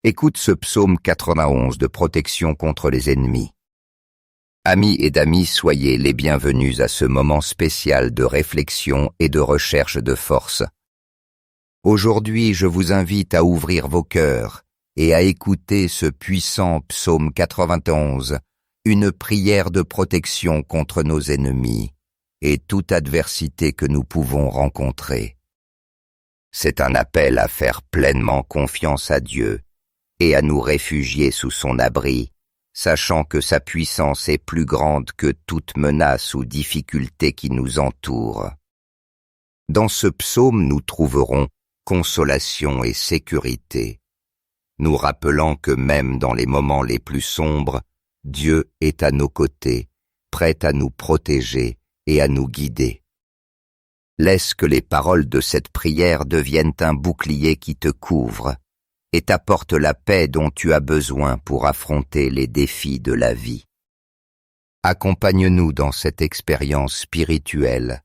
Écoute ce psaume 91 de protection contre les ennemis. Amis et d'amis, soyez les bienvenus à ce moment spécial de réflexion et de recherche de force. Aujourd'hui, je vous invite à ouvrir vos cœurs et à écouter ce puissant psaume 91, une prière de protection contre nos ennemis et toute adversité que nous pouvons rencontrer. C'est un appel à faire pleinement confiance à Dieu et à nous réfugier sous son abri, sachant que sa puissance est plus grande que toute menace ou difficulté qui nous entoure. Dans ce psaume, nous trouverons consolation et sécurité, nous rappelant que même dans les moments les plus sombres, Dieu est à nos côtés, prêt à nous protéger et à nous guider. Laisse que les paroles de cette prière deviennent un bouclier qui te couvre et t'apporte la paix dont tu as besoin pour affronter les défis de la vie. Accompagne-nous dans cette expérience spirituelle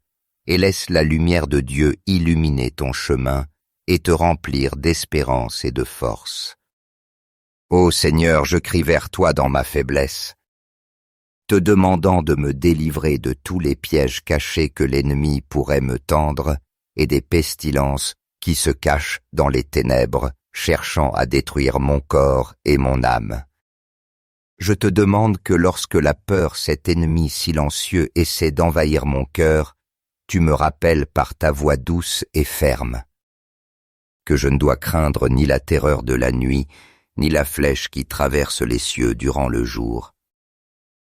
et laisse la lumière de Dieu illuminer ton chemin et te remplir d'espérance et de force. Ô Seigneur, je crie vers toi dans ma faiblesse, te demandant de me délivrer de tous les pièges cachés que l'ennemi pourrait me tendre et des pestilences qui se cachent dans les ténèbres, cherchant à détruire mon corps et mon âme. Je te demande que lorsque la peur, cet ennemi silencieux, essaie d'envahir mon cœur, tu me rappelles par ta voix douce et ferme que je ne dois craindre ni la terreur de la nuit, ni la flèche qui traverse les cieux durant le jour,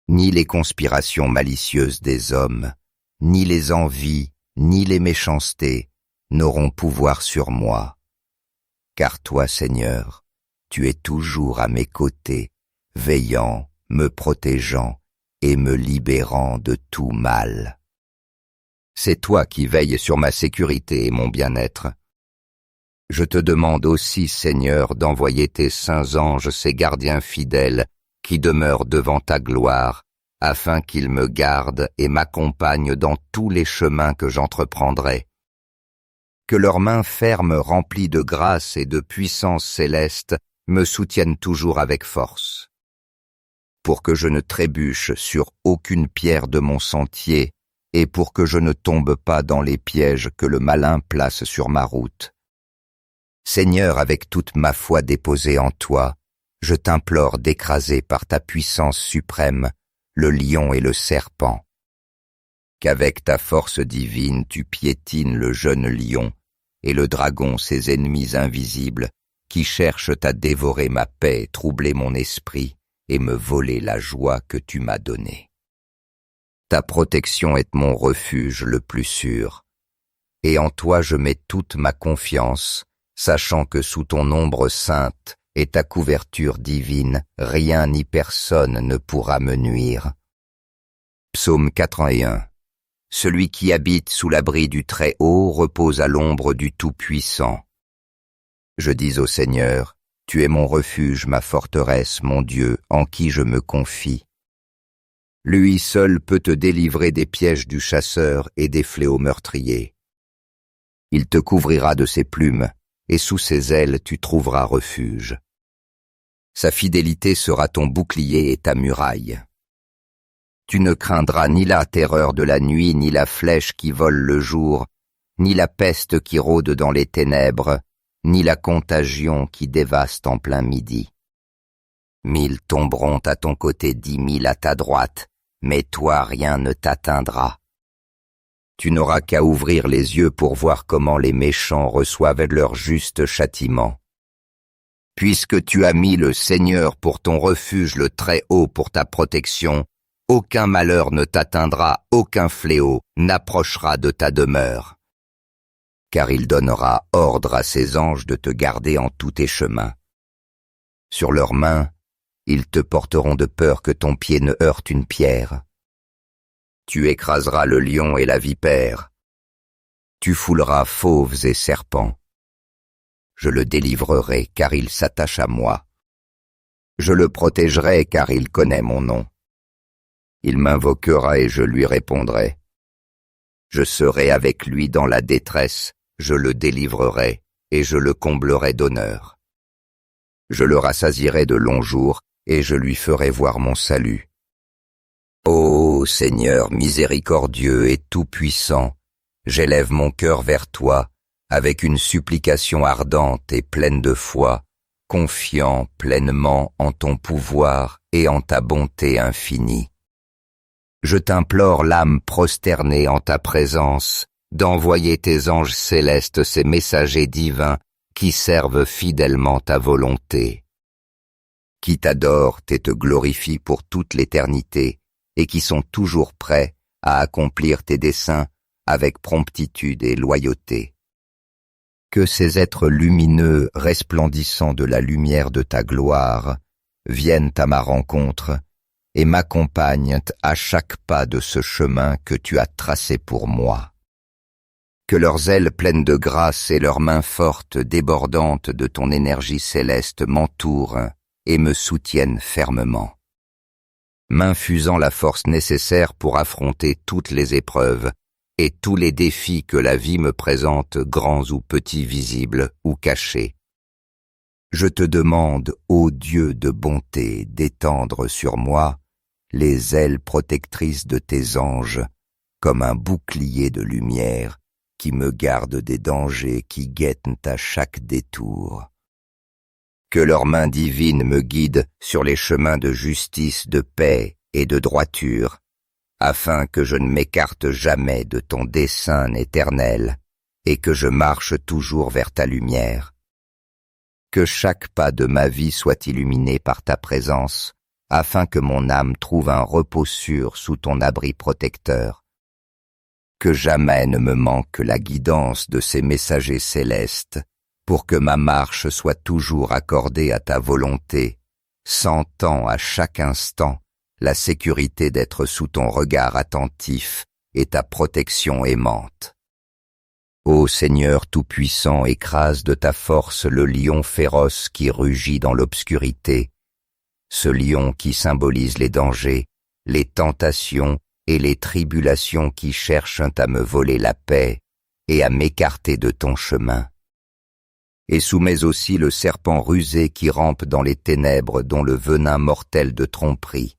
ni les conspirations malicieuses des hommes, ni les envies, ni les méchancetés n'auront pouvoir sur moi. Car toi, Seigneur, tu es toujours à mes côtés, veillant, me protégeant et me libérant de tout mal. C'est toi qui veilles sur ma sécurité et mon bien-être. Je te demande aussi, Seigneur, d'envoyer tes saints anges, ces gardiens fidèles, qui demeurent devant ta gloire, afin qu'ils me gardent et m'accompagnent dans tous les chemins que j'entreprendrai. Que leurs mains fermes remplies de grâce et de puissance céleste me soutiennent toujours avec force. Pour que je ne trébuche sur aucune pierre de mon sentier et pour que je ne tombe pas dans les pièges que le malin place sur ma route. Seigneur, avec toute ma foi déposée en toi, je t'implore d'écraser par ta puissance suprême le lion et le serpent. Qu'avec ta force divine tu piétines le jeune lion et le dragon, ses ennemis invisibles, qui cherchent à dévorer ma paix, troubler mon esprit et me voler la joie que tu m'as donnée. Ta protection est mon refuge le plus sûr, et en toi je mets toute ma confiance, sachant que sous ton ombre sainte et ta couverture divine, rien ni personne ne pourra me nuire. Psaume 81. Celui qui habite sous l'abri du Très-Haut repose à l'ombre du Tout-Puissant. Je dis au Seigneur, tu es mon refuge, ma forteresse, mon Dieu, en qui je me confie. Lui seul peut te délivrer des pièges du chasseur et des fléaux meurtriers. Il te couvrira de ses plumes, et sous ses ailes tu trouveras refuge. Sa fidélité sera ton bouclier et ta muraille. Tu ne craindras ni la terreur de la nuit, ni la flèche qui vole le jour, ni la peste qui rôde dans les ténèbres, ni la contagion qui dévaste en plein midi. 1000 tomberont à ton côté, 10 000 à ta droite, mais toi rien ne t'atteindra. Tu n'auras qu'à ouvrir les yeux pour voir comment les méchants reçoivent leur juste châtiment. Puisque tu as mis le Seigneur pour ton refuge, le Très-Haut pour ta protection, aucun malheur ne t'atteindra, aucun fléau n'approchera de ta demeure. Car il donnera ordre à ses anges de te garder en tous tes chemins. Sur leurs mains, ils te porteront de peur que ton pied ne heurte une pierre. Tu écraseras le lion et la vipère. Tu fouleras fauves et serpents. Je le délivrerai car il s'attache à moi. Je le protégerai car il connaît mon nom. Il m'invoquera et je lui répondrai. Je serai avec lui dans la détresse, je le délivrerai et je le comblerai d'honneur. Je le rassasierai de longs jours, et je lui ferai voir mon salut. Ô Seigneur miséricordieux et tout-puissant, j'élève mon cœur vers toi, avec une supplication ardente et pleine de foi, confiant pleinement en ton pouvoir et en ta bonté infinie. Je t'implore, l'âme prosternée en ta présence, d'envoyer tes anges célestes, ces messagers divins qui servent fidèlement ta volonté, qui t'adorent et te glorifient pour toute l'éternité, et qui sont toujours prêts à accomplir tes desseins avec promptitude et loyauté. Que ces êtres lumineux resplendissant de la lumière de ta gloire viennent à ma rencontre et m'accompagnent à chaque pas de ce chemin que tu as tracé pour moi. Que leurs ailes pleines de grâce et leurs mains fortes débordantes de ton énergie céleste m'entourent et me soutiennent fermement, m'infusant la force nécessaire pour affronter toutes les épreuves et tous les défis que la vie me présente, grands ou petits, visibles ou cachés. Je te demande, ô Dieu de bonté, d'étendre sur moi les ailes protectrices de tes anges, comme un bouclier de lumière qui me garde des dangers qui guettent à chaque détour. Que leurs mains divines me guident sur les chemins de justice, de paix et de droiture, afin que je ne m'écarte jamais de ton dessein éternel et que je marche toujours vers ta lumière. Que chaque pas de ma vie soit illuminé par ta présence, afin que mon âme trouve un repos sûr sous ton abri protecteur. Que jamais ne me manque la guidance de ces messagers célestes, pour que ma marche soit toujours accordée à ta volonté, sentant à chaque instant la sécurité d'être sous ton regard attentif et ta protection aimante. Ô Seigneur tout-puissant, écrase de ta force le lion féroce qui rugit dans l'obscurité, ce lion qui symbolise les dangers, les tentations et les tribulations qui cherchent à me voler la paix et à m'écarter de ton chemin. Et soumets aussi le serpent rusé qui rampe dans les ténèbres, dont le venin mortel de tromperie,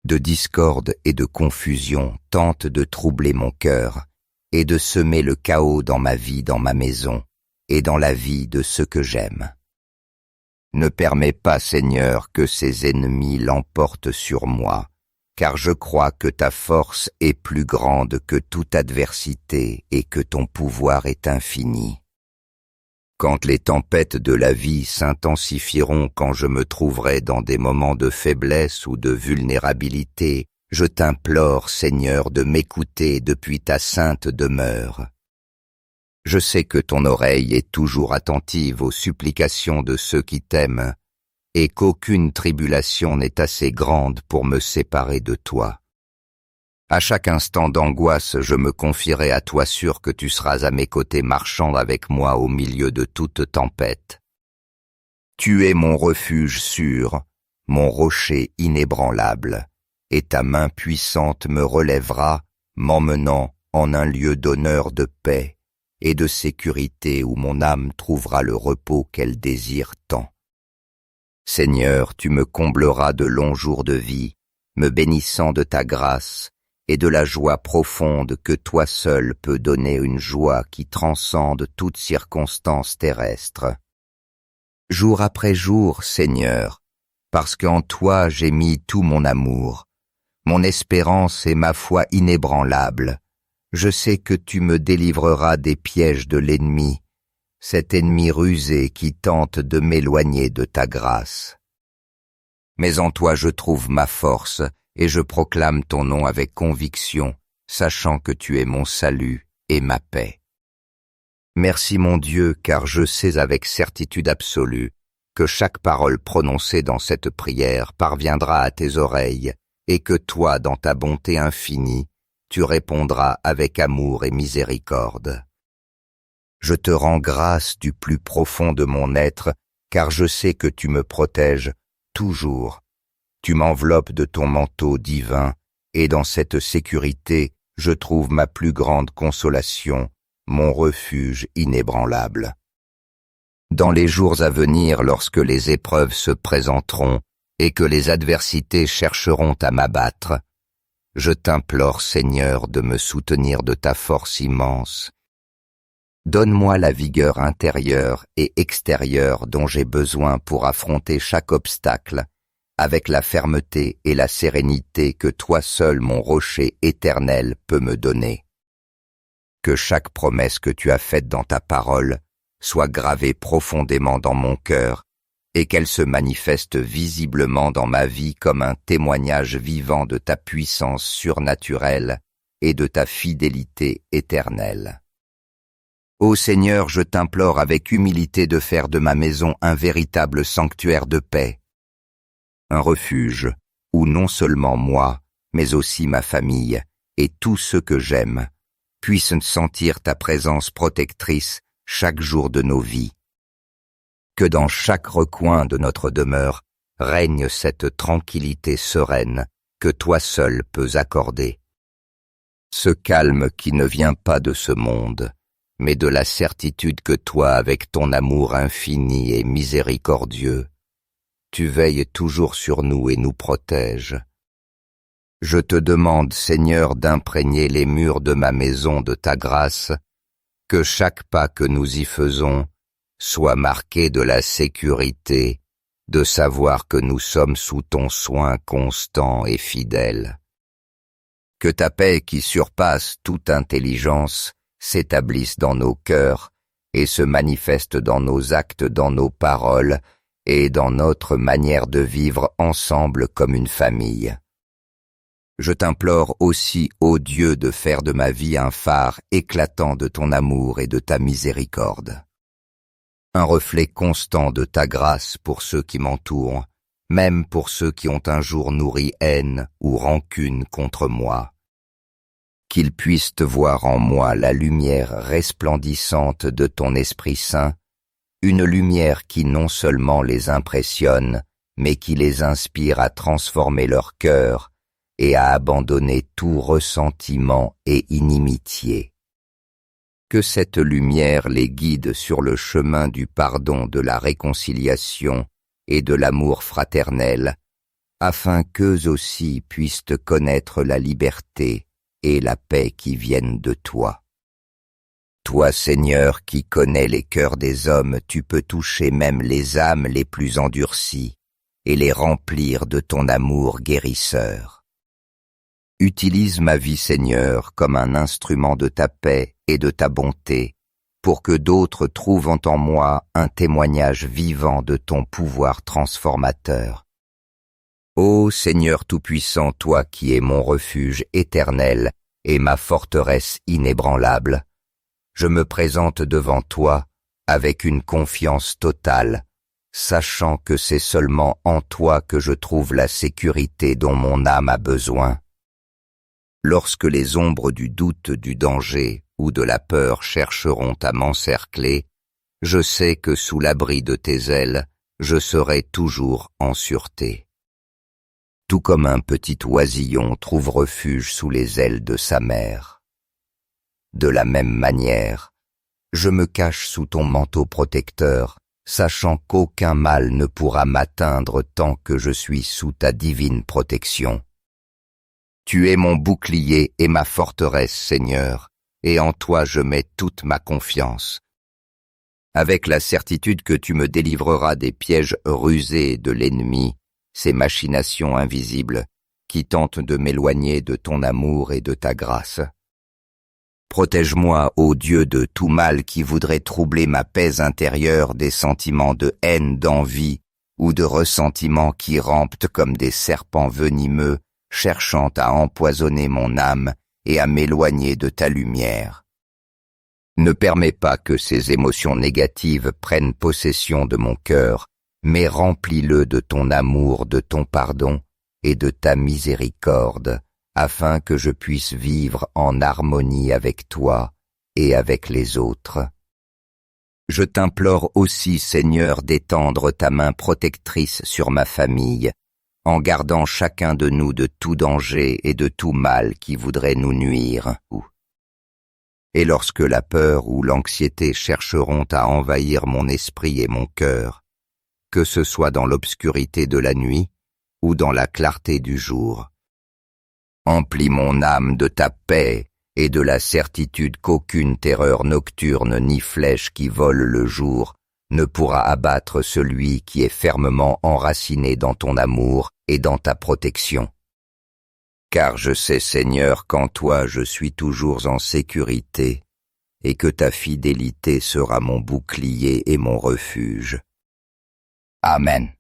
de discorde et de confusion tente de troubler mon cœur et de semer le chaos dans ma vie, dans ma maison et dans la vie de ceux que j'aime. Ne permets pas, Seigneur, que ces ennemis l'emportent sur moi, car je crois que ta force est plus grande que toute adversité et que ton pouvoir est infini. Quand les tempêtes de la vie s'intensifieront, quand je me trouverai dans des moments de faiblesse ou de vulnérabilité, je t'implore, Seigneur, de m'écouter depuis ta sainte demeure. Je sais que ton oreille est toujours attentive aux supplications de ceux qui t'aiment, et qu'aucune tribulation n'est assez grande pour me séparer de toi. À chaque instant d'angoisse, je me confierai à toi, sûr que tu seras à mes côtés, marchant avec moi au milieu de toute tempête. Tu es mon refuge sûr, mon rocher inébranlable, et ta main puissante me relèvera, m'emmenant en un lieu d'honneur, de paix et de sécurité où mon âme trouvera le repos qu'elle désire tant. Seigneur, tu me combleras de longs jours de vie, me bénissant de ta grâce, et de la joie profonde que toi seul peux donner, une joie qui transcende toute circonstance terrestre. Jour après jour, Seigneur, parce qu'en toi j'ai mis tout mon amour, mon espérance et ma foi inébranlable, je sais que tu me délivreras des pièges de l'ennemi, cet ennemi rusé qui tente de m'éloigner de ta grâce. Mais en toi je trouve ma force, et je proclame ton nom avec conviction, sachant que tu es mon salut et ma paix. Merci mon Dieu, car je sais avec certitude absolue que chaque parole prononcée dans cette prière parviendra à tes oreilles, et que toi, dans ta bonté infinie, tu répondras avec amour et miséricorde. Je te rends grâce du plus profond de mon être, car je sais que tu me protèges toujours. Tu m'enveloppes de ton manteau divin, et dans cette sécurité, je trouve ma plus grande consolation, mon refuge inébranlable. Dans les jours à venir, lorsque les épreuves se présenteront et que les adversités chercheront à m'abattre, je t'implore, Seigneur, de me soutenir de ta force immense. Donne-moi la vigueur intérieure et extérieure dont j'ai besoin pour affronter chaque obstacle, avec la fermeté et la sérénité que toi seul, mon rocher éternel, peux me donner. Que chaque promesse que tu as faite dans ta parole soit gravée profondément dans mon cœur et qu'elle se manifeste visiblement dans ma vie comme un témoignage vivant de ta puissance surnaturelle et de ta fidélité éternelle. Ô Seigneur, je t'implore avec humilité de faire de ma maison un véritable sanctuaire de paix, un refuge où non seulement moi, mais aussi ma famille et tous ceux que j'aime puissent sentir ta présence protectrice chaque jour de nos vies. Que dans chaque recoin de notre demeure règne cette tranquillité sereine que toi seul peux accorder. Ce calme qui ne vient pas de ce monde, mais de la certitude que toi, avec ton amour infini et miséricordieux, tu veilles toujours sur nous et nous protèges. Je te demande, Seigneur, d'imprégner les murs de ma maison de ta grâce, que chaque pas que nous y faisons soit marqué de la sécurité, de savoir que nous sommes sous ton soin constant et fidèle. Que ta paix qui surpasse toute intelligence s'établisse dans nos cœurs et se manifeste dans nos actes, dans nos paroles et dans notre manière de vivre ensemble comme une famille. Je t'implore aussi, ô Dieu, de faire de ma vie un phare éclatant de ton amour et de ta miséricorde. Un reflet constant de ta grâce pour ceux qui m'entourent, même pour ceux qui ont un jour nourri haine ou rancune contre moi. Qu'ils puissent voir en moi la lumière resplendissante de ton Esprit Saint, une lumière qui non seulement les impressionne, mais qui les inspire à transformer leur cœur et à abandonner tout ressentiment et inimitié. Que cette lumière les guide sur le chemin du pardon, de la réconciliation et de l'amour fraternel, afin qu'eux aussi puissent connaître la liberté et la paix qui viennent de toi. Toi, Seigneur, qui connais les cœurs des hommes, tu peux toucher même les âmes les plus endurcies et les remplir de ton amour guérisseur. Utilise ma vie, Seigneur, comme un instrument de ta paix et de ta bonté, pour que d'autres trouvent en moi un témoignage vivant de ton pouvoir transformateur. Ô Seigneur Tout-Puissant, toi qui es mon refuge éternel et ma forteresse inébranlable, je me présente devant toi avec une confiance totale, sachant que c'est seulement en toi que je trouve la sécurité dont mon âme a besoin. Lorsque les ombres du doute, du danger ou de la peur chercheront à m'encercler, je sais que sous l'abri de tes ailes, je serai toujours en sûreté. Tout comme un petit oisillon trouve refuge sous les ailes de sa mère. De la même manière, je me cache sous ton manteau protecteur, sachant qu'aucun mal ne pourra m'atteindre tant que je suis sous ta divine protection. Tu es mon bouclier et ma forteresse, Seigneur, et en toi je mets toute ma confiance. Avec la certitude que tu me délivreras des pièges rusés de l'ennemi, ces machinations invisibles qui tentent de m'éloigner de ton amour et de ta grâce. Protège-moi, ô Dieu, de tout mal qui voudrait troubler ma paix intérieure, des sentiments de haine, d'envie ou de ressentiment qui rampent comme des serpents venimeux, cherchant à empoisonner mon âme et à m'éloigner de ta lumière. Ne permets pas que ces émotions négatives prennent possession de mon cœur, mais remplis-le de ton amour, de ton pardon et de ta miséricorde, afin que je puisse vivre en harmonie avec toi et avec les autres. Je t'implore aussi, Seigneur, d'étendre ta main protectrice sur ma famille, en gardant chacun de nous de tout danger et de tout mal qui voudrait nous nuire. Et lorsque la peur ou l'anxiété chercheront à envahir mon esprit et mon cœur, que ce soit dans l'obscurité de la nuit ou dans la clarté du jour, emplis mon âme de ta paix et de la certitude qu'aucune terreur nocturne ni flèche qui vole le jour ne pourra abattre celui qui est fermement enraciné dans ton amour et dans ta protection. Car je sais, Seigneur, qu'en toi je suis toujours en sécurité et que ta fidélité sera mon bouclier et mon refuge. Amen.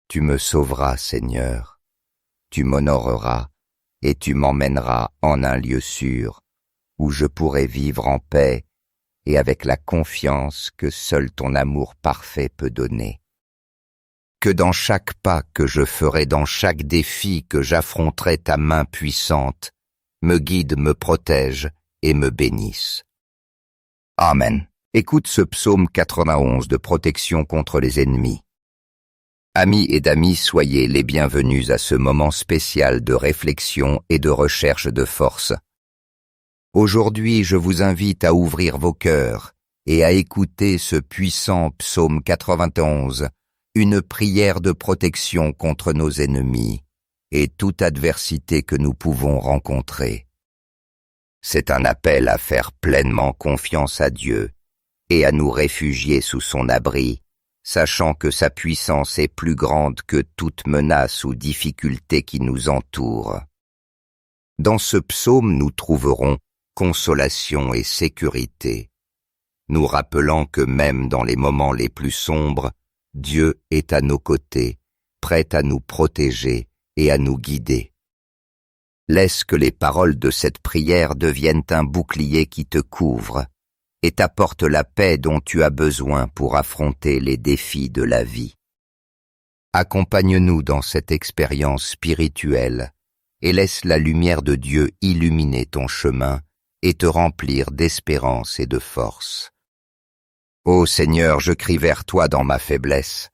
Tu me sauveras, Seigneur, tu m'honoreras et tu m'emmèneras en un lieu sûr où je pourrai vivre en paix et avec la confiance que seul ton amour parfait peut donner. Que dans chaque pas que je ferai, dans chaque défi que j'affronterai, ta main puissante me guide, me protège et me bénisse. Amen. Écoute ce psaume 91 de protection contre les ennemis. Amis et d'amis, soyez les bienvenus à ce moment spécial de réflexion et de recherche de force. Aujourd'hui, je vous invite à ouvrir vos cœurs et à écouter ce puissant psaume 91, une prière de protection contre nos ennemis et toute adversité que nous pouvons rencontrer. C'est un appel à faire pleinement confiance à Dieu et à nous réfugier sous son abri, sachant que sa puissance est plus grande que toute menace ou difficulté qui nous entoure. Dans ce psaume, nous trouverons consolation et sécurité, nous rappelant que même dans les moments les plus sombres, Dieu est à nos côtés, prêt à nous protéger et à nous guider. Laisse que les paroles de cette prière deviennent un bouclier qui te couvre et t'apporte la paix dont tu as besoin pour affronter les défis de la vie. Accompagne-nous dans cette expérience spirituelle et laisse la lumière de Dieu illuminer ton chemin et te remplir d'espérance et de force. Ô Seigneur, je crie vers toi dans ma faiblesse,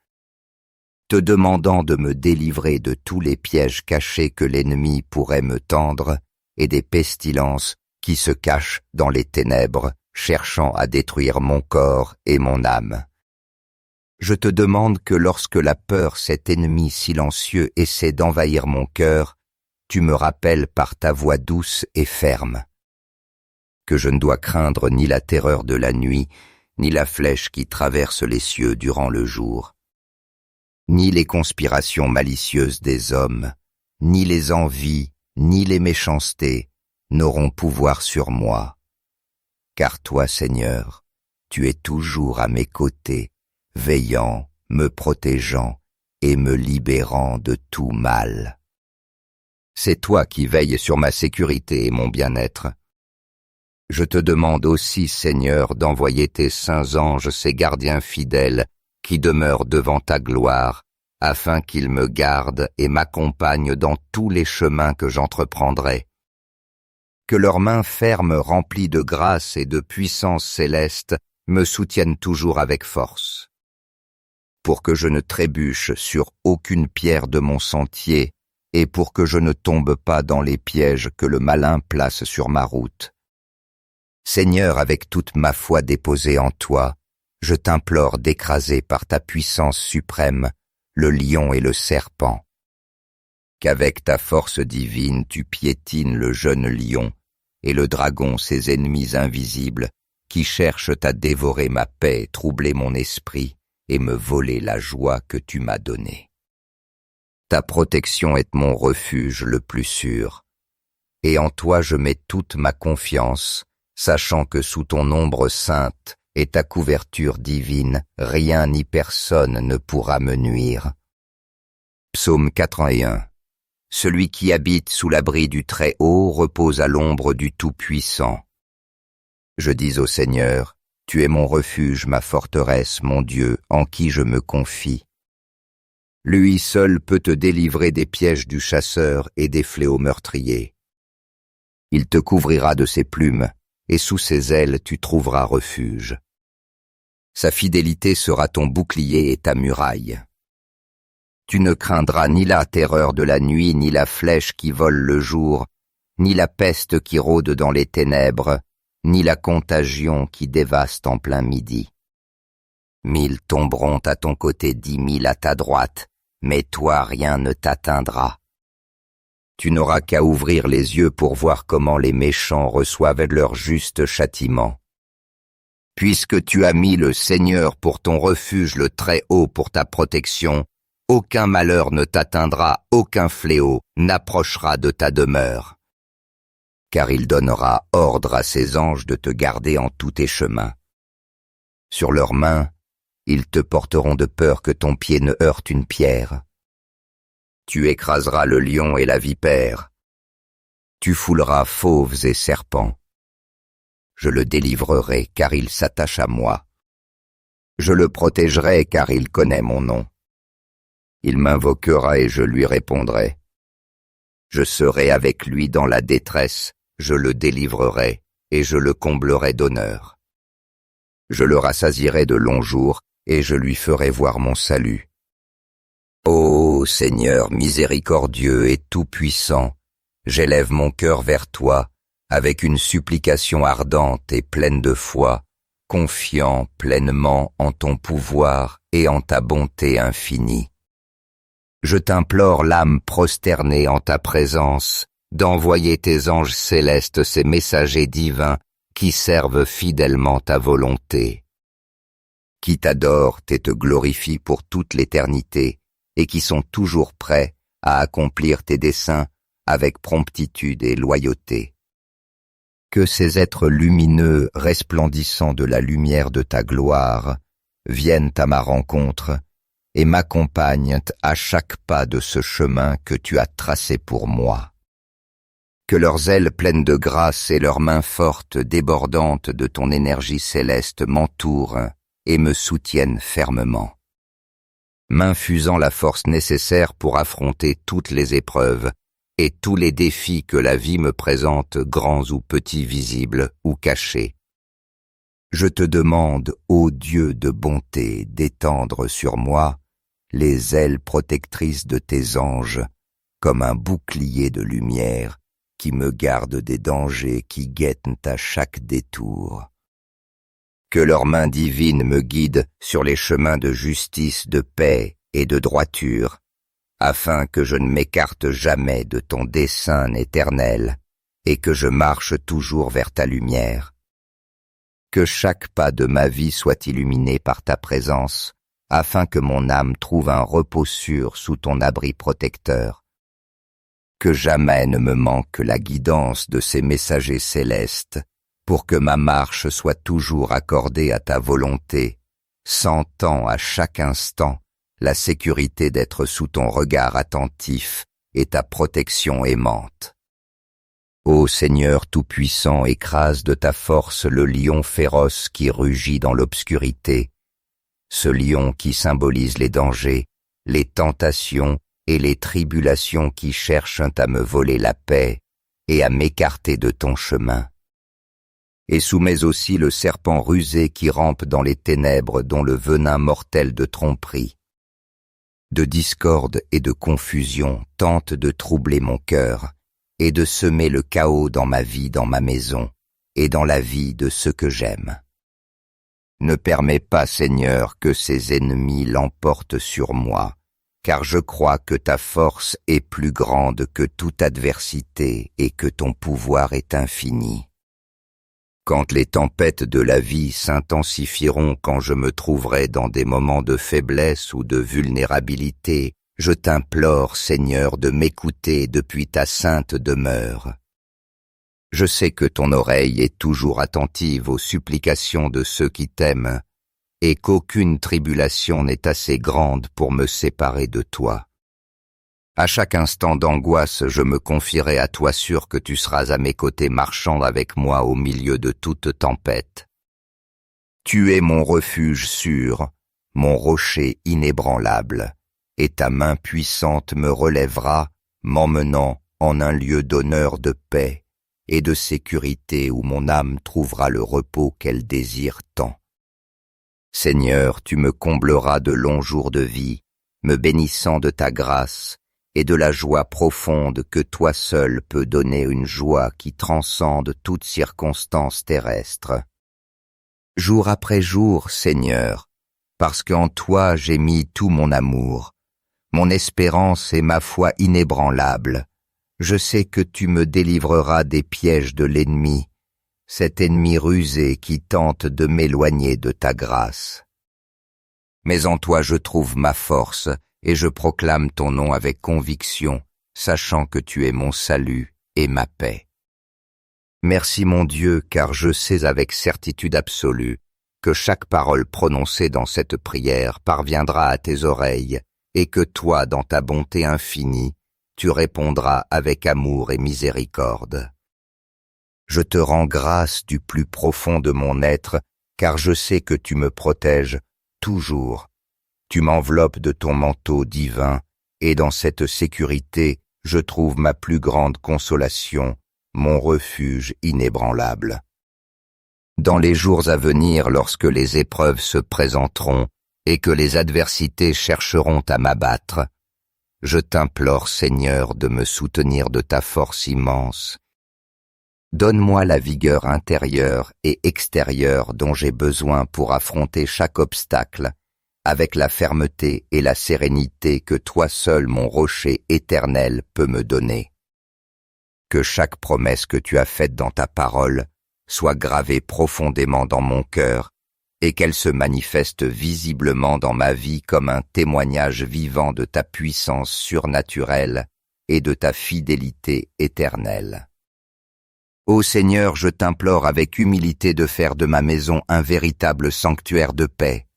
te demandant de me délivrer de tous les pièges cachés que l'ennemi pourrait me tendre et des pestilences qui se cachent dans les ténèbres, cherchant à détruire mon corps et mon âme. Je te demande que lorsque la peur, cet ennemi silencieux, essaie d'envahir mon cœur, tu me rappelles par ta voix douce et ferme que je ne dois craindre ni la terreur de la nuit, ni la flèche qui traverse les cieux durant le jour, ni les conspirations malicieuses des hommes, ni les envies, ni les méchancetés n'auront pouvoir sur moi. Car toi, Seigneur, tu es toujours à mes côtés, veillant, me protégeant et me libérant de tout mal. C'est toi qui veilles sur ma sécurité et mon bien-être. Je te demande aussi, Seigneur, d'envoyer tes saints anges, ces gardiens fidèles, qui demeurent devant ta gloire, afin qu'ils me gardent et m'accompagnent dans tous les chemins que j'entreprendrai. Que leurs mains fermes remplies de grâce et de puissance céleste me soutiennent toujours avec force. Pour que je ne trébuche sur aucune pierre de mon sentier et pour que je ne tombe pas dans les pièges que le malin place sur ma route. Seigneur, avec toute ma foi déposée en toi, je t'implore d'écraser par ta puissance suprême le lion et le serpent. Qu'avec ta force divine tu piétines le jeune lion et le dragon, ses ennemis invisibles, qui cherchent à dévorer ma paix, troubler mon esprit et me voler la joie que tu m'as donnée. Ta protection est mon refuge le plus sûr, et en toi je mets toute ma confiance, sachant que sous ton ombre sainte et ta couverture divine, rien ni personne ne pourra me nuire. Psaume 81. Celui qui habite sous l'abri du Très-Haut repose à l'ombre du Tout-Puissant. Je dis au Seigneur, tu es mon refuge, ma forteresse, mon Dieu, en qui je me confie. Lui seul peut te délivrer des pièges du chasseur et des fléaux meurtriers. Il te couvrira de ses plumes, et sous ses ailes tu trouveras refuge. Sa fidélité sera ton bouclier et ta muraille. Tu ne craindras ni la terreur de la nuit, ni la flèche qui vole le jour, ni la peste qui rôde dans les ténèbres, ni la contagion qui dévaste en plein midi. 1000 tomberont à ton côté, 10 000 à ta droite, mais toi rien ne t'atteindra. Tu n'auras qu'à ouvrir les yeux pour voir comment les méchants reçoivent leur juste châtiment. Puisque tu as mis le Seigneur pour ton refuge, le Très-Haut pour ta protection, aucun malheur ne t'atteindra, aucun fléau n'approchera de ta demeure. Car il donnera ordre à ses anges de te garder en tous tes chemins. Sur leurs mains, ils te porteront de peur que ton pied ne heurte une pierre. Tu écraseras le lion et la vipère. Tu fouleras fauves et serpents. Je le délivrerai car il s'attache à moi. Je le protégerai car il connaît mon nom. Il m'invoquera et je lui répondrai. Je serai avec lui dans la détresse, je le délivrerai et je le comblerai d'honneur. Je le rassasierai de longs jours et je lui ferai voir mon salut. Ô Seigneur miséricordieux et tout-puissant, j'élève mon cœur vers toi avec une supplication ardente et pleine de foi, confiant pleinement en ton pouvoir et en ta bonté infinie. Je t'implore, l'âme prosternée en ta présence, d'envoyer tes anges célestes, ces messagers divins qui servent fidèlement ta volonté, qui t'adorent et te glorifient pour toute l'éternité, et qui sont toujours prêts à accomplir tes desseins avec promptitude et loyauté. Que ces êtres lumineux resplendissant de la lumière de ta gloire viennent à ma rencontre et m'accompagnent à chaque pas de ce chemin que tu as tracé pour moi. Que leurs ailes pleines de grâce et leurs mains fortes débordantes de ton énergie céleste m'entourent et me soutiennent fermement, m'infusant la force nécessaire pour affronter toutes les épreuves et tous les défis que la vie me présente, grands ou petits, visibles ou cachés. Je te demande, ô Dieu de bonté, d'étendre sur moi les ailes protectrices de tes anges, comme un bouclier de lumière qui me garde des dangers qui guettent à chaque détour. Que leurs mains divines me guident sur les chemins de justice, de paix et de droiture, afin que je ne m'écarte jamais de ton dessein éternel et que je marche toujours vers ta lumière. Que chaque pas de ma vie soit illuminé par ta présence, afin que mon âme trouve un repos sûr sous ton abri protecteur. Que jamais ne me manque la guidance de ces messagers célestes, pour que ma marche soit toujours accordée à ta volonté, sentant à chaque instant la sécurité d'être sous ton regard attentif et ta protection aimante. Ô Seigneur tout-puissant, écrase de ta force le lion féroce qui rugit dans l'obscurité, ce lion qui symbolise les dangers, les tentations et les tribulations qui cherchent à me voler la paix et à m'écarter de ton chemin. Et soumets aussi le serpent rusé qui rampe dans les ténèbres dont le venin mortel de tromperie, de discorde et de confusion tente de troubler mon cœur et de semer le chaos dans ma vie, dans ma maison et dans la vie de ceux que j'aime. Ne permets pas, Seigneur, que ces ennemis l'emportent sur moi, car je crois que ta force est plus grande que toute adversité et que ton pouvoir est infini. Quand les tempêtes de la vie s'intensifieront, quand je me trouverai dans des moments de faiblesse ou de vulnérabilité, je t'implore, Seigneur, de m'écouter depuis ta sainte demeure. Je sais que ton oreille est toujours attentive aux supplications de ceux qui t'aiment, et qu'aucune tribulation n'est assez grande pour me séparer de toi. À chaque instant d'angoisse, je me confierai à toi sûr que tu seras à mes côtés marchant avec moi au milieu de toute tempête. Tu es mon refuge sûr, mon rocher inébranlable, et ta main puissante me relèvera, m'emmenant en un lieu d'honneur, de paix et de sécurité où mon âme trouvera le repos qu'elle désire tant. Seigneur, tu me combleras de longs jours de vie, me bénissant de ta grâce, et de la joie profonde que toi seul peux donner, une joie qui transcende toute circonstance terrestre. Jour après jour, Seigneur, parce qu'en toi j'ai mis tout mon amour, mon espérance et ma foi inébranlable, je sais que tu me délivreras des pièges de l'ennemi, cet ennemi rusé qui tente de m'éloigner de ta grâce. Mais en toi je trouve ma force, et je proclame ton nom avec conviction, sachant que tu es mon salut et ma paix. Merci mon Dieu, car je sais avec certitude absolue que chaque parole prononcée dans cette prière parviendra à tes oreilles, et que toi, dans ta bonté infinie, tu répondras avec amour et miséricorde. Je te rends grâce du plus profond de mon être, car je sais que tu me protèges toujours. Tu m'enveloppes de ton manteau divin, et dans cette sécurité, je trouve ma plus grande consolation, mon refuge inébranlable. Dans les jours à venir, lorsque les épreuves se présenteront et que les adversités chercheront à m'abattre, je t'implore, Seigneur, de me soutenir de ta force immense. Donne-moi la vigueur intérieure et extérieure dont j'ai besoin pour affronter chaque obstacle, avec la fermeté et la sérénité que toi seul, mon rocher éternel, peux me donner. Que chaque promesse que tu as faite dans ta parole soit gravée profondément dans mon cœur et qu'elle se manifeste visiblement dans ma vie comme un témoignage vivant de ta puissance surnaturelle et de ta fidélité éternelle. Ô Seigneur, je t'implore avec humilité de faire de ma maison un véritable sanctuaire de paix,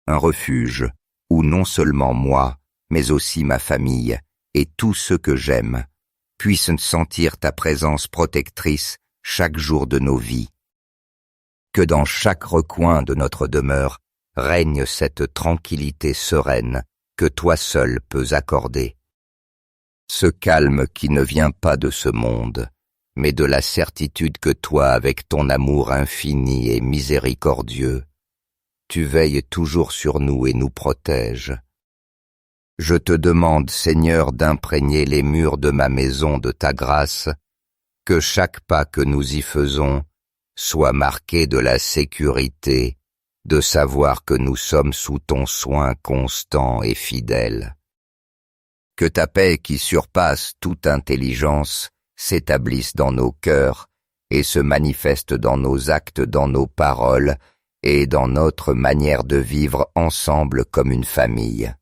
un refuge où non seulement moi, mais aussi ma famille et tous ceux que j'aime puissent sentir ta présence protectrice chaque jour de nos vies. Que dans chaque recoin de notre demeure règne cette tranquillité sereine que toi seul peux accorder. Ce calme qui ne vient pas de ce monde, mais de la certitude que toi, avec ton amour infini et miséricordieux, tu veilles toujours sur nous et nous protèges. Je te demande, Seigneur, d'imprégner les murs de ma maison de ta grâce, que chaque pas que nous y faisons soit marqué de la sécurité, de savoir que nous sommes sous ton soin constant et fidèle. Que ta paix qui surpasse toute intelligence s'établisse dans nos cœurs et se manifeste dans nos actes, dans nos paroles et dans notre manière de vivre ensemble comme une famille.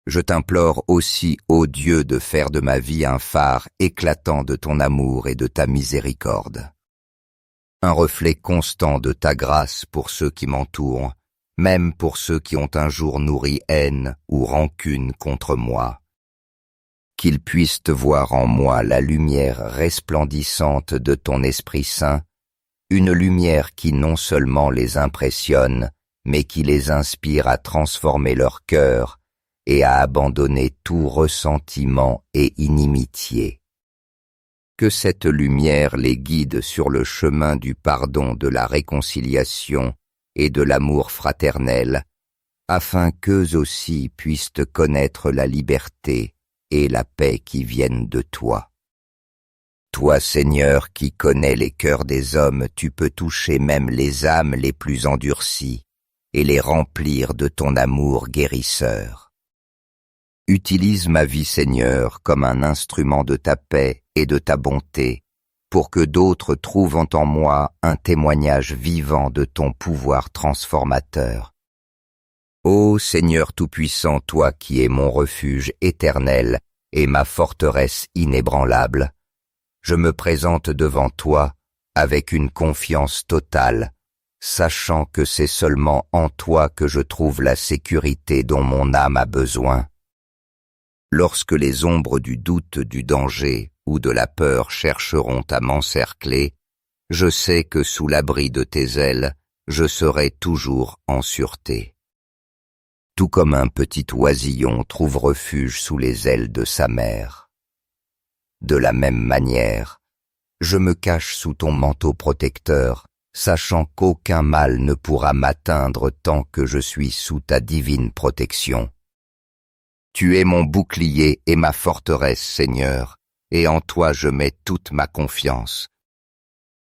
Je t'implore aussi, ô Dieu, de faire de ma vie un phare éclatant de ton amour et de ta miséricorde. Un reflet constant de ta grâce pour ceux qui m'entourent, même pour ceux qui ont un jour nourri haine ou rancune contre moi. Qu'ils puissent voir en moi la lumière resplendissante de ton Esprit Saint, une lumière qui non seulement les impressionne, mais qui les inspire à transformer leur cœur et à abandonner tout ressentiment et inimitié. Que cette lumière les guide sur le chemin du pardon, de la réconciliation et de l'amour fraternel, afin qu'eux aussi puissent connaître la liberté et la paix qui viennent de toi. Toi, Seigneur, qui connais les cœurs des hommes, tu peux toucher même les âmes les plus endurcies et les remplir de ton amour guérisseur. Utilise ma vie, Seigneur, comme un instrument de ta paix et de ta bonté, pour que d'autres trouvent en moi un témoignage vivant de ton pouvoir transformateur. Ô Seigneur Tout-Puissant, toi qui es mon refuge éternel et ma forteresse inébranlable, je me présente devant toi avec une confiance totale, sachant que c'est seulement en toi que je trouve la sécurité dont mon âme a besoin. Lorsque les ombres du doute, du danger ou de la peur chercheront à m'encercler, je sais que sous l'abri de tes ailes, je serai toujours en sûreté. Tout comme un petit oisillon trouve refuge sous les ailes de sa mère. De la même manière, je me cache sous ton manteau protecteur, sachant qu'aucun mal ne pourra m'atteindre tant que je suis sous ta divine protection. Tu es mon bouclier et ma forteresse, Seigneur, et en toi je mets toute ma confiance.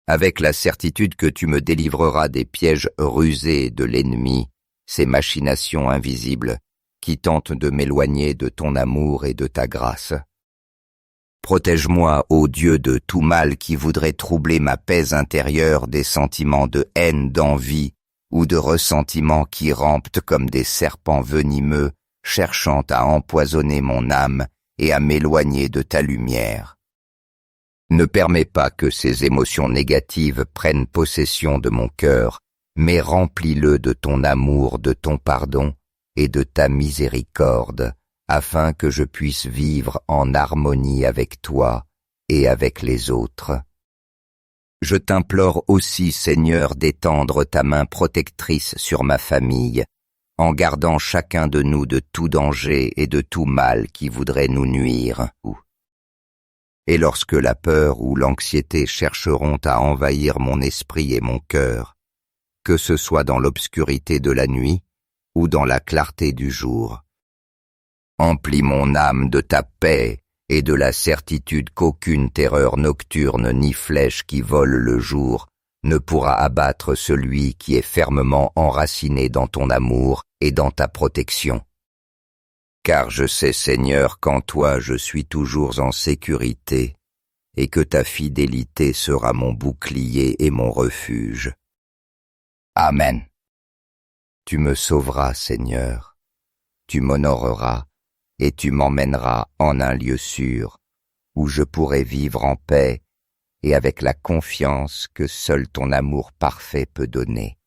Avec la certitude que tu me délivreras des pièges rusés de l'ennemi, ces machinations invisibles qui tentent de m'éloigner de ton amour et de ta grâce. Protège-moi, ô Dieu, de tout mal qui voudrait troubler ma paix intérieure, des sentiments de haine, d'envie ou de ressentiment qui rampent comme des serpents venimeux, cherchant à empoisonner mon âme et à m'éloigner de ta lumière. Ne permets pas que ces émotions négatives prennent possession de mon cœur, mais remplis-le de ton amour, de ton pardon et de ta miséricorde, afin que je puisse vivre en harmonie avec toi et avec les autres. Je t'implore aussi, Seigneur, d'étendre ta main protectrice sur ma famille, en gardant chacun de nous de tout danger et de tout mal qui voudrait nous nuire. Et lorsque la peur ou l'anxiété chercheront à envahir mon esprit et mon cœur, que ce soit dans l'obscurité de la nuit ou dans la clarté du jour, emplis mon âme de ta paix et de la certitude qu'aucune terreur nocturne ni flèche qui vole le jour ne pourra abattre celui qui est fermement enraciné dans ton amour et dans ta protection. Car je sais, Seigneur, qu'en toi je suis toujours en sécurité et que ta fidélité sera mon bouclier et mon refuge. Amen. Tu me sauveras, Seigneur, tu m'honoreras et tu m'emmèneras en un lieu sûr où je pourrai vivre en paix et avec la confiance que seul ton amour parfait peut donner.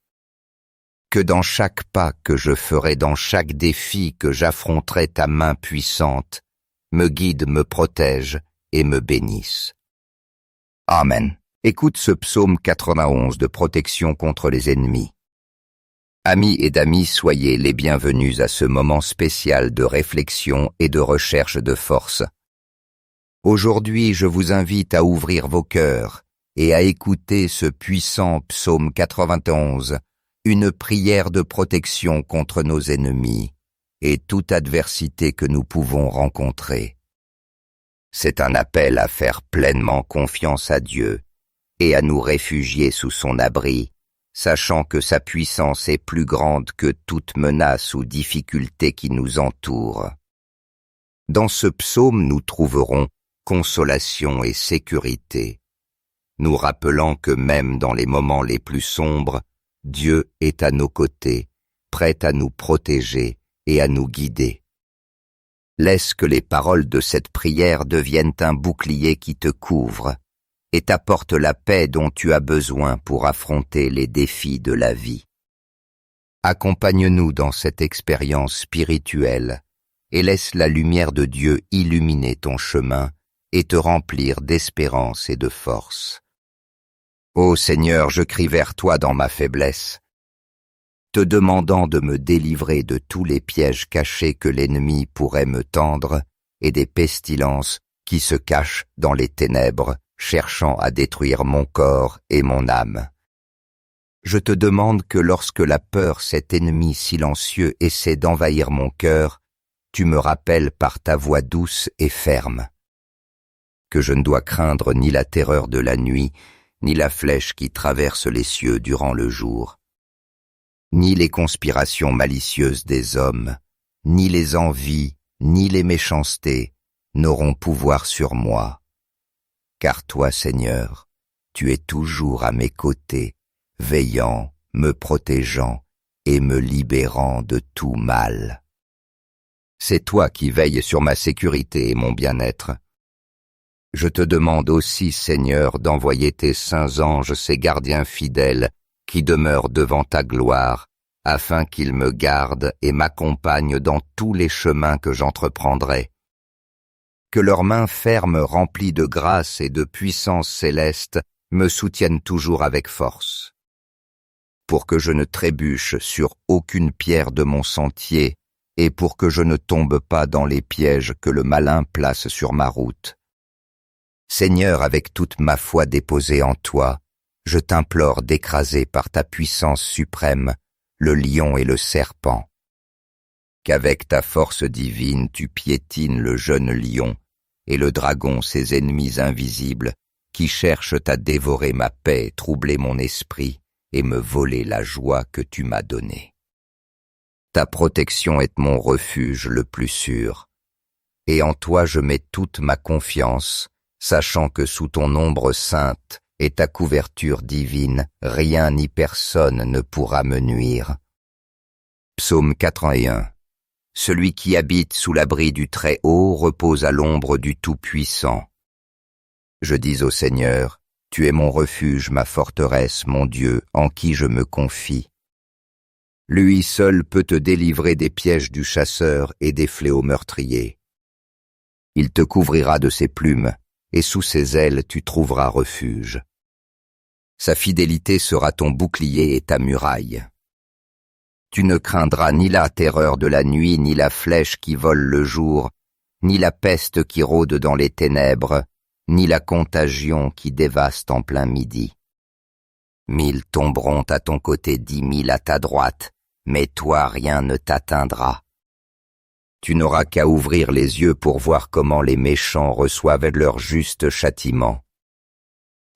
Que dans chaque pas que je ferai, dans chaque défi que j'affronterai, ta main puissante me guide, me protège et me bénisse. Amen. Écoute ce psaume 91 de protection contre les ennemis. Amis et d'amis, soyez les bienvenus à ce moment spécial de réflexion et de recherche de force. Aujourd'hui, je vous invite à ouvrir vos cœurs et à écouter ce puissant psaume 91, une prière de protection contre nos ennemis et toute adversité que nous pouvons rencontrer. C'est un appel à faire pleinement confiance à Dieu et à nous réfugier sous son abri, sachant que sa puissance est plus grande que toute menace ou difficulté qui nous entoure. Dans ce psaume, nous trouverons consolation et sécurité, nous rappelant que même dans les moments les plus sombres, Dieu est à nos côtés, prêt à nous protéger et à nous guider. Laisse que les paroles de cette prière deviennent un bouclier qui te couvre et t'apporte la paix dont tu as besoin pour affronter les défis de la vie. Accompagne-nous dans cette expérience spirituelle et laisse la lumière de Dieu illuminer ton chemin et te remplir d'espérance et de force. Ô Seigneur, je crie vers toi dans ma faiblesse, te demandant de me délivrer de tous les pièges cachés que l'ennemi pourrait me tendre et des pestilences qui se cachent dans les ténèbres, cherchant à détruire mon corps et mon âme. Je te demande que lorsque la peur, cet ennemi silencieux, essaie d'envahir mon cœur, tu me rappelles par ta voix douce et ferme que je ne dois craindre ni la terreur de la nuit, ni la flèche qui traverse les cieux durant le jour, ni les conspirations malicieuses des hommes, ni les envies, ni les méchancetés n'auront pouvoir sur moi. Car toi, Seigneur, tu es toujours à mes côtés, veillant, me protégeant et me libérant de tout mal. C'est toi qui veilles sur ma sécurité et mon bien-être. Je te demande aussi, Seigneur, d'envoyer tes saints anges, ces gardiens fidèles, qui demeurent devant ta gloire, afin qu'ils me gardent et m'accompagnent dans tous les chemins que j'entreprendrai. Que leurs mains fermes remplies de grâce et de puissance céleste me soutiennent toujours avec force. Pour que je ne trébuche sur aucune pierre de mon sentier et pour que je ne tombe pas dans les pièges que le malin place sur ma route. Seigneur, avec toute ma foi déposée en toi, je t'implore d'écraser par ta puissance suprême le lion et le serpent. qu'avec ta force divine tu piétines le jeune lion et le dragon ses ennemis invisibles qui cherchent à dévorer ma paix, troubler mon esprit et me voler la joie que tu m'as donnée. Ta protection est mon refuge le plus sûr, et en toi je mets toute ma confiance, sachant que sous ton ombre sainte et ta couverture divine, rien ni personne ne pourra me nuire. Psaume 81. Celui qui habite sous l'abri du Très-Haut repose à l'ombre du Tout-Puissant. Je dis au Seigneur, tu es mon refuge, ma forteresse, mon Dieu, en qui je me confie. Lui seul peut te délivrer des pièges du chasseur et des fléaux meurtriers. Il te couvrira de ses plumes, et sous ses ailes tu trouveras refuge. Sa fidélité sera ton bouclier et ta muraille. Tu ne craindras ni la terreur de la nuit, ni la flèche qui vole le jour, ni la peste qui rôde dans les ténèbres, ni la contagion qui dévaste en plein midi. 1000 tomberont à ton côté, 10 000 à ta droite, mais toi rien ne t'atteindra. Tu n'auras qu'à ouvrir les yeux pour voir comment les méchants reçoivent leur juste châtiment.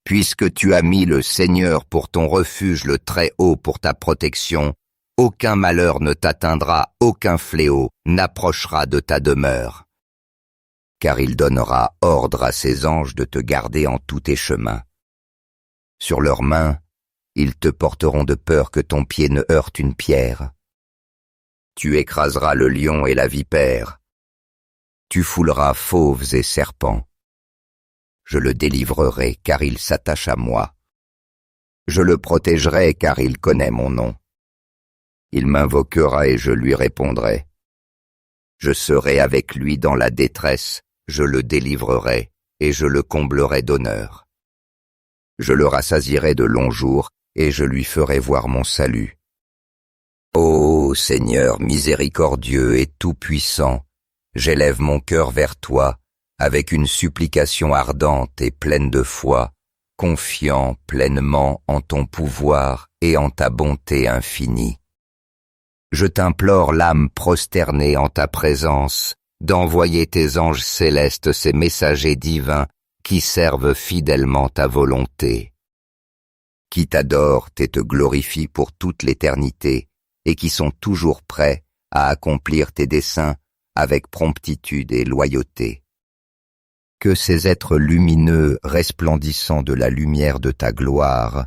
Puisque tu as mis le Seigneur pour ton refuge, le Très-Haut pour ta protection, aucun malheur ne t'atteindra, aucun fléau n'approchera de ta demeure. Car il donnera ordre à ses anges de te garder en tous tes chemins. Sur leurs mains, ils te porteront de peur que ton pied ne heurte une pierre. Tu écraseras le lion et la vipère. Tu fouleras fauves et serpents. Je le délivrerai car il s'attache à moi. Je le protégerai car il connaît mon nom. Il m'invoquera et je lui répondrai. Je serai avec lui dans la détresse, je le délivrerai et je le comblerai d'honneur. Je le rassasierai de longs jours et je lui ferai voir mon salut. Ô Seigneur miséricordieux et tout-puissant, j'élève mon cœur vers toi avec une supplication ardente et pleine de foi, confiant pleinement en ton pouvoir et en ta bonté infinie. Je t'implore, l'âme prosternée en ta présence, d'envoyer tes anges célestes, ces messagers divins qui servent fidèlement ta volonté, qui t'adorent et te glorifient pour toute l'éternité et qui sont toujours prêts à accomplir tes desseins avec promptitude et loyauté. Que ces êtres lumineux resplendissant de la lumière de ta gloire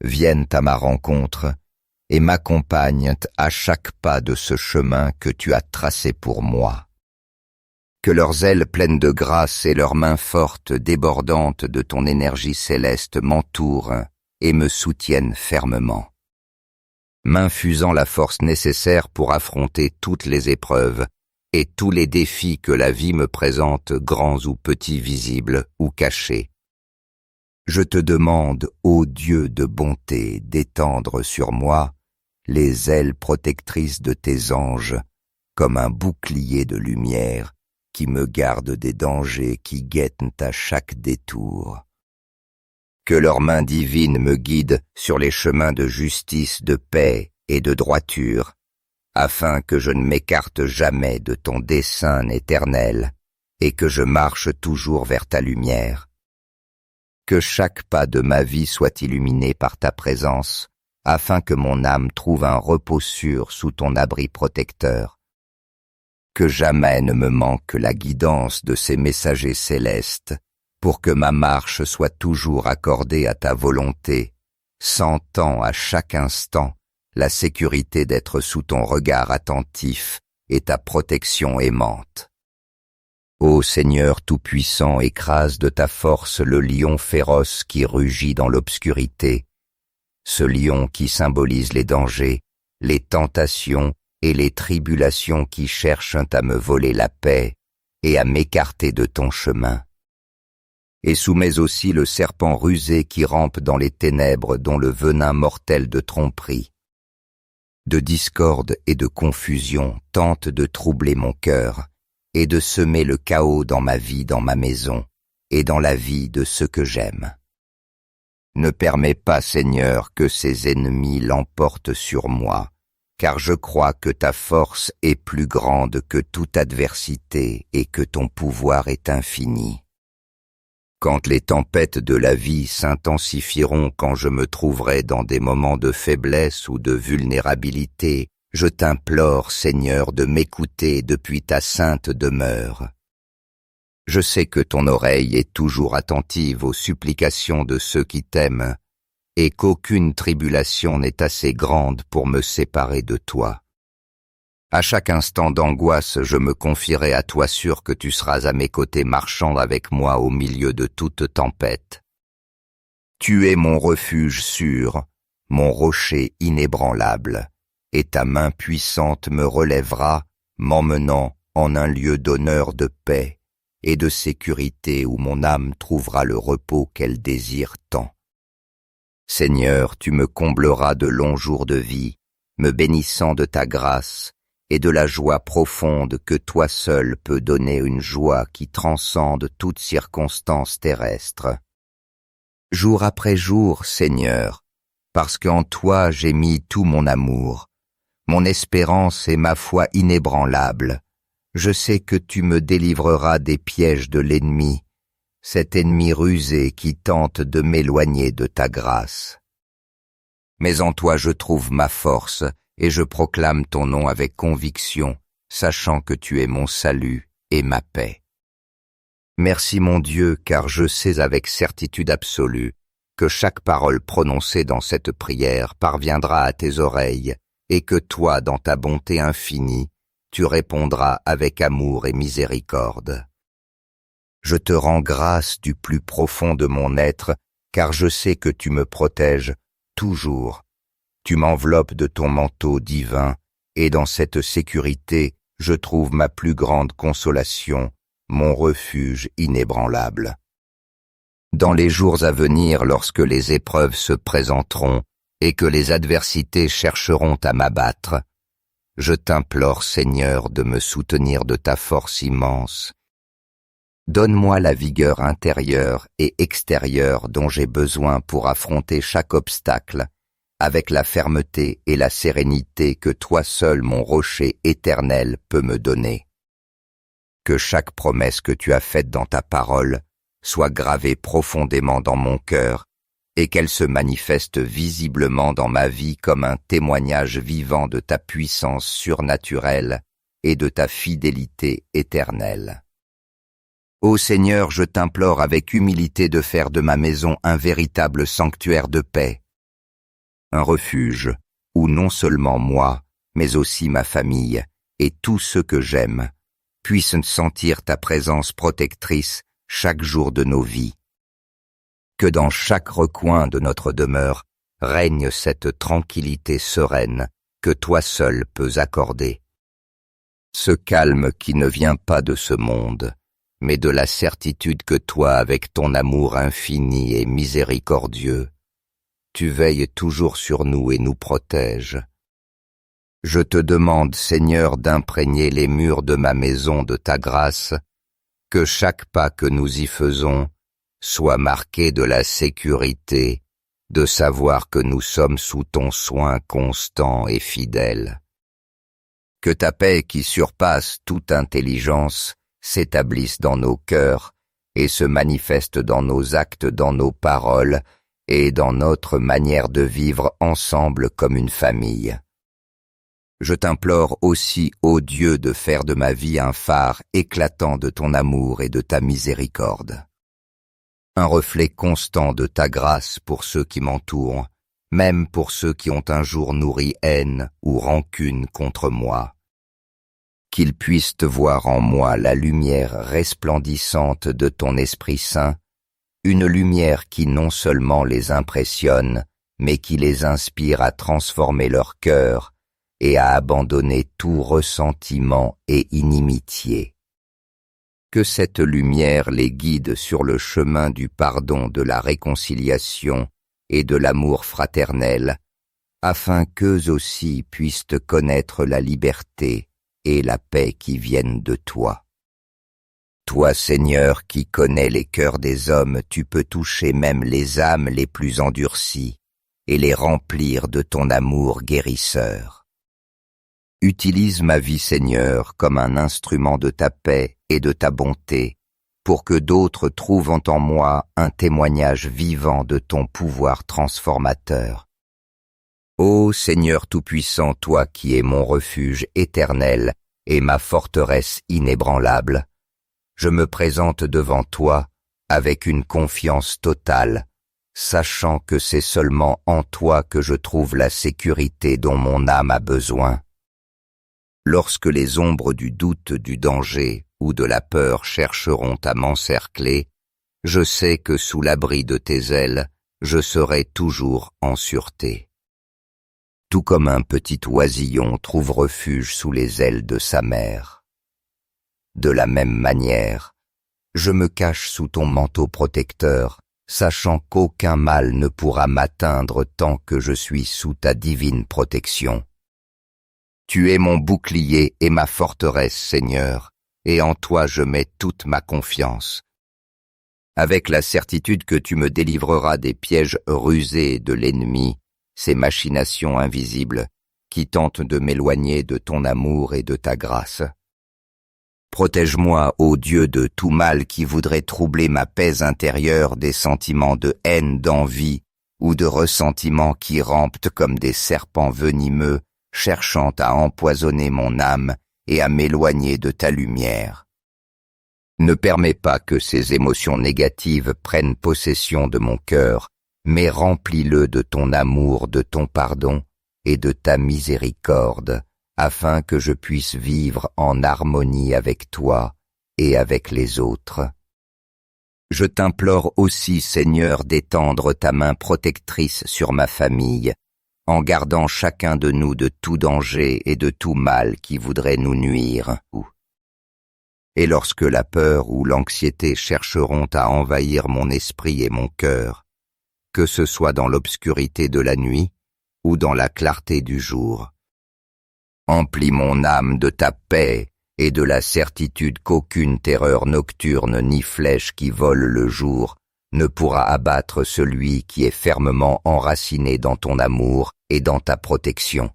viennent à ma rencontre et m'accompagnent à chaque pas de ce chemin que tu as tracé pour moi. Que leurs ailes pleines de grâce et leurs mains fortes débordantes de ton énergie céleste m'entourent et me soutiennent fermement, m'infusant la force nécessaire pour affronter toutes les épreuves et tous les défis que la vie me présente, grands ou petits, visibles ou cachés. Je te demande, ô Dieu de bonté, d'étendre sur moi les ailes protectrices de tes anges, comme un bouclier de lumière qui me garde des dangers qui guettent à chaque détour. Que leurs mains divines me guident sur les chemins de justice, de paix et de droiture, afin que je ne m'écarte jamais de ton dessein éternel et que je marche toujours vers ta lumière. Que chaque pas de ma vie soit illuminé par ta présence, afin que mon âme trouve un repos sûr sous ton abri protecteur. Que jamais ne me manque la guidance de ces messagers célestes, pour que ma marche soit toujours accordée à ta volonté, sentant à chaque instant la sécurité d'être sous ton regard attentif et ta protection aimante. Ô Seigneur tout-puissant, écrase de ta force le lion féroce qui rugit dans l'obscurité, ce lion qui symbolise les dangers, les tentations et les tribulations qui cherchent à me voler la paix et à m'écarter de ton chemin. Et soumets aussi le serpent rusé qui rampe dans les ténèbres dont le venin mortel de tromperie, de discorde et de confusion tente de troubler mon cœur et de semer le chaos dans ma vie, dans ma maison et dans la vie de ceux que j'aime. Ne permets pas, Seigneur, que ces ennemis l'emportent sur moi, car je crois que ta force est plus grande que toute adversité et que ton pouvoir est infini. Quand les tempêtes de la vie s'intensifieront, quand je me trouverai dans des moments de faiblesse ou de vulnérabilité, je t'implore, Seigneur, de m'écouter depuis ta sainte demeure. Je sais que ton oreille est toujours attentive aux supplications de ceux qui t'aiment, et qu'aucune tribulation n'est assez grande pour me séparer de toi. À chaque instant d'angoisse, je me confierai à toi sûr que tu seras à mes côtés marchant avec moi au milieu de toute tempête. Tu es mon refuge sûr, mon rocher inébranlable, et ta main puissante me relèvera, m'emmenant en un lieu d'honneur, de paix et de sécurité où mon âme trouvera le repos qu'elle désire tant. Seigneur, tu me combleras de longs jours de vie, me bénissant de ta grâce, et de la joie profonde que toi seul peux donner, une joie qui transcende toute circonstance terrestre. Jour après jour, Seigneur, parce qu'en toi j'ai mis tout mon amour, mon espérance et ma foi inébranlable, je sais que tu me délivreras des pièges de l'ennemi, cet ennemi rusé qui tente de m'éloigner de ta grâce. Mais en toi je trouve ma force, et je proclame ton nom avec conviction, sachant que tu es mon salut et ma paix. Merci mon Dieu, car je sais avec certitude absolue que chaque parole prononcée dans cette prière parviendra à tes oreilles, et que toi, dans ta bonté infinie, tu répondras avec amour et miséricorde. Je te rends grâce du plus profond de mon être, car je sais que tu me protèges toujours. Tu m'enveloppes de ton manteau divin, et dans cette sécurité, je trouve ma plus grande consolation, mon refuge inébranlable. Dans les jours à venir, lorsque les épreuves se présenteront, et que les adversités chercheront à m'abattre, je t'implore, Seigneur, de me soutenir de ta force immense. Donne-moi la vigueur intérieure et extérieure dont j'ai besoin pour affronter chaque obstacle, avec la fermeté et la sérénité que toi seul, mon rocher éternel, peux me donner. Que chaque promesse que tu as faite dans ta parole soit gravée profondément dans mon cœur et qu'elle se manifeste visiblement dans ma vie comme un témoignage vivant de ta puissance surnaturelle et de ta fidélité éternelle. Ô Seigneur, je t'implore avec humilité de faire de ma maison un véritable sanctuaire de paix, un refuge où non seulement moi, mais aussi ma famille et tous ceux que j'aime puissent sentir ta présence protectrice chaque jour de nos vies. Que dans chaque recoin de notre demeure règne cette tranquillité sereine que toi seul peux accorder. Ce calme qui ne vient pas de ce monde, mais de la certitude que toi, avec ton amour infini et miséricordieux, tu veilles toujours sur nous et nous protèges. Je te demande, Seigneur, d'imprégner les murs de ma maison de ta grâce, que chaque pas que nous y faisons soit marqué de la sécurité, de savoir que nous sommes sous ton soin constant et fidèle. Que ta paix qui surpasse toute intelligence s'établisse dans nos cœurs et se manifeste dans nos actes, dans nos paroles et dans notre manière de vivre ensemble comme une famille. Je t'implore aussi, ô Dieu, de faire de ma vie un phare éclatant de ton amour et de ta miséricorde. Un reflet constant de ta grâce pour ceux qui m'entourent, même pour ceux qui ont un jour nourri haine ou rancune contre moi. Qu'ils puissent voir en moi la lumière resplendissante de ton Esprit Saint, une lumière qui non seulement les impressionne, mais qui les inspire à transformer leur cœur et à abandonner tout ressentiment et inimitié. Que cette lumière les guide sur le chemin du pardon, de la réconciliation et de l'amour fraternel, afin qu'eux aussi puissent connaître la liberté et la paix qui viennent de toi. Toi, Seigneur, qui connais les cœurs des hommes, tu peux toucher même les âmes les plus endurcies et les remplir de ton amour guérisseur. Utilise ma vie, Seigneur, comme un instrument de ta paix et de ta bonté, pour que d'autres trouvent en moi un témoignage vivant de ton pouvoir transformateur. Ô Seigneur Tout-Puissant, toi qui es mon refuge éternel et ma forteresse inébranlable, je me présente devant toi avec une confiance totale, sachant que c'est seulement en toi que je trouve la sécurité dont mon âme a besoin. Lorsque les ombres du doute, du danger ou de la peur chercheront à m'encercler, je sais que sous l'abri de tes ailes, je serai toujours en sûreté. Tout comme un petit oisillon trouve refuge sous les ailes de sa mère. De la même manière, je me cache sous ton manteau protecteur, sachant qu'aucun mal ne pourra m'atteindre tant que je suis sous ta divine protection. Tu es mon bouclier et ma forteresse, Seigneur, et en toi je mets toute ma confiance. Avec la certitude que tu me délivreras des pièges rusés de l'ennemi, ces machinations invisibles qui tentent de m'éloigner de ton amour et de ta grâce. Protège-moi, ô Dieu, de tout mal qui voudrait troubler ma paix intérieure, des sentiments de haine, d'envie ou de ressentiment qui rampent comme des serpents venimeux, cherchant à empoisonner mon âme et à m'éloigner de ta lumière. Ne permets pas que ces émotions négatives prennent possession de mon cœur, mais remplis-le de ton amour, de ton pardon et de ta miséricorde, afin que je puisse vivre en harmonie avec toi et avec les autres. Je t'implore aussi, Seigneur, d'étendre ta main protectrice sur ma famille, en gardant chacun de nous de tout danger et de tout mal qui voudrait nous nuire. Et lorsque la peur ou l'anxiété chercheront à envahir mon esprit et mon cœur, que ce soit dans l'obscurité de la nuit ou dans la clarté du jour, emplis mon âme de ta paix et de la certitude qu'aucune terreur nocturne ni flèche qui vole le jour ne pourra abattre celui qui est fermement enraciné dans ton amour et dans ta protection.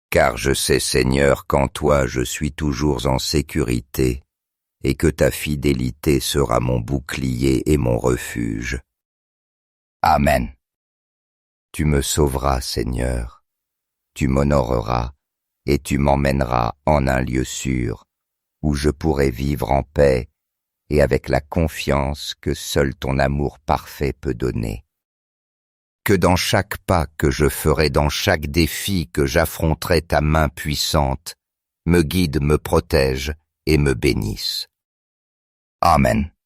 Car je sais, Seigneur, qu'en toi je suis toujours en sécurité et que ta fidélité sera mon bouclier et mon refuge. Amen. Tu me sauveras, Seigneur, tu m'honoreras et tu m'emmèneras en un lieu sûr où je pourrai vivre en paix et avec la confiance que seul ton amour parfait peut donner. Que dans chaque pas que je ferai, dans chaque défi que j'affronterai, ta main puissante me guide, me protège et me bénisse. Amen.